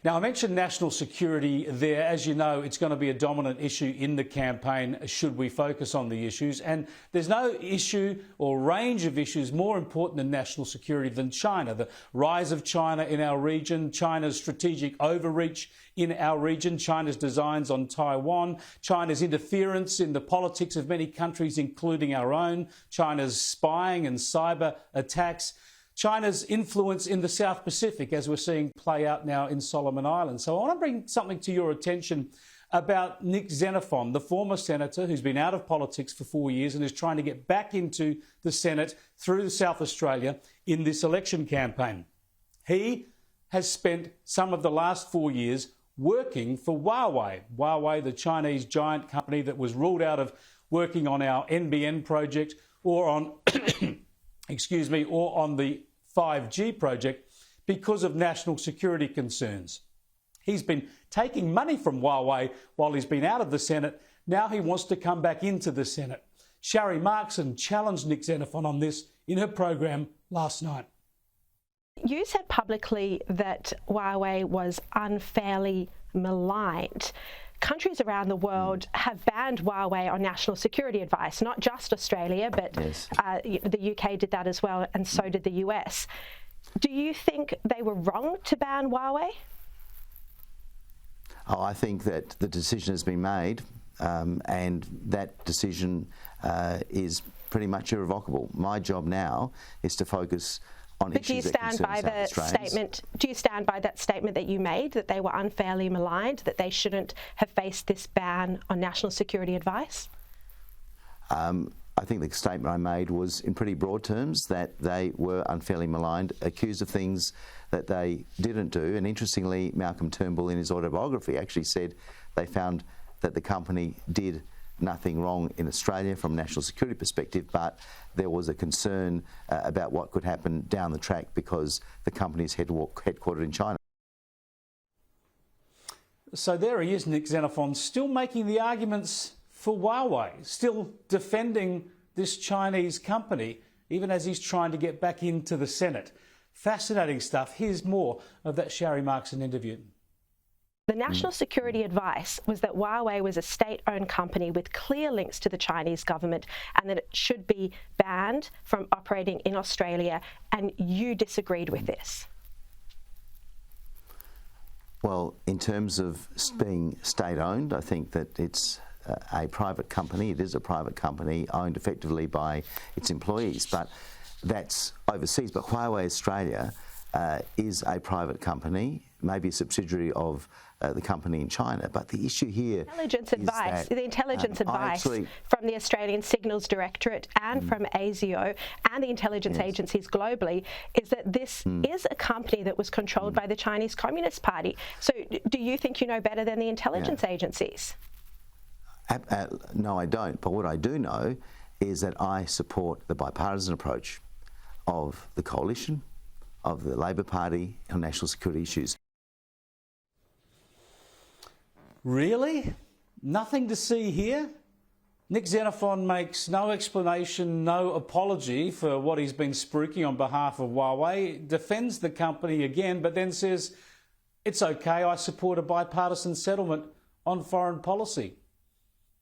Now, I mentioned national security there. As you know, it's going to be a dominant issue in the campaign, should we focus on the issues. And there's no issue or range of issues more important than national security than China. The rise of China in our region, China's strategic overreach in our region, China's designs on Taiwan, China's interference in the politics of many countries, including our own, China's spying and cyber attacks, China's influence in the South Pacific, as we're seeing play out now in Solomon Islands. So I want to bring something to your attention about Nick Xenophon, the former senator who's been out of politics for 4 years and is trying to get back into the Senate through South Australia in this election campaign. He has spent some of the last 4 years working for Huawei. Huawei, the Chinese giant company that was ruled out of working on our NBN project or on or on the 5G project because of national security concerns. He's been taking money from Huawei while he's been out of the Senate. Now he wants to come back into the Senate. Sharri Markson challenged Nick Xenophon on this in her program last night. You said publicly that Huawei was unfairly maligned. Countries around the world have banned Huawei on national security advice, not just Australia, but yes. The UK did that as well, and so did the US. Do you think they were wrong to ban Huawei? Oh, I think that the decision has been made, and that decision is pretty much irrevocable. My job now is to focus on issues that concern South Australians. Do you stand by that statement that you made, that they were unfairly maligned, that they shouldn't have faced this ban on national security advice? I think the statement I made was in pretty broad terms, that they were unfairly maligned, accused of things that they didn't do. And interestingly, Malcolm Turnbull in his autobiography actually said they found that the company did nothing wrong in Australia from a national security perspective, but there was a concern about what could happen down the track because the company is headquartered in China. So there he is, Nick Xenophon, still making the arguments for Huawei, still defending this Chinese company, even as he's trying to get back into the Senate. Fascinating stuff. Here's more of that Sharri Markson interview. The national security advice was that Huawei was a state-owned company with clear links to the Chinese government and that it should be banned from operating in Australia, and you disagreed with this. Well, in terms of being state-owned, I think that it's a private company. It is a private company owned effectively by its employees, but that's overseas. But Huawei Australia is a private company, maybe a subsidiary of the company in China. But the issue here the intelligence advice from the Australian Signals Directorate and from ASIO and the intelligence agencies globally is that this is a company that was controlled by the Chinese Communist Party. So do you think you know better than the intelligence agencies? No, I don't. But what I do know is that I support the bipartisan approach of the coalition, of the Labor Party on national security issues. Really? Nothing to see here? Nick Xenophon makes no explanation, no apology for what he's been spruiking on behalf of Huawei, defends the company again, but then says, it's okay, I support a bipartisan settlement on foreign policy.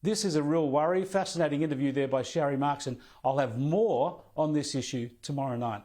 This is a real worry. Fascinating interview there by Sharri Markson. I'll have more on this issue tomorrow night.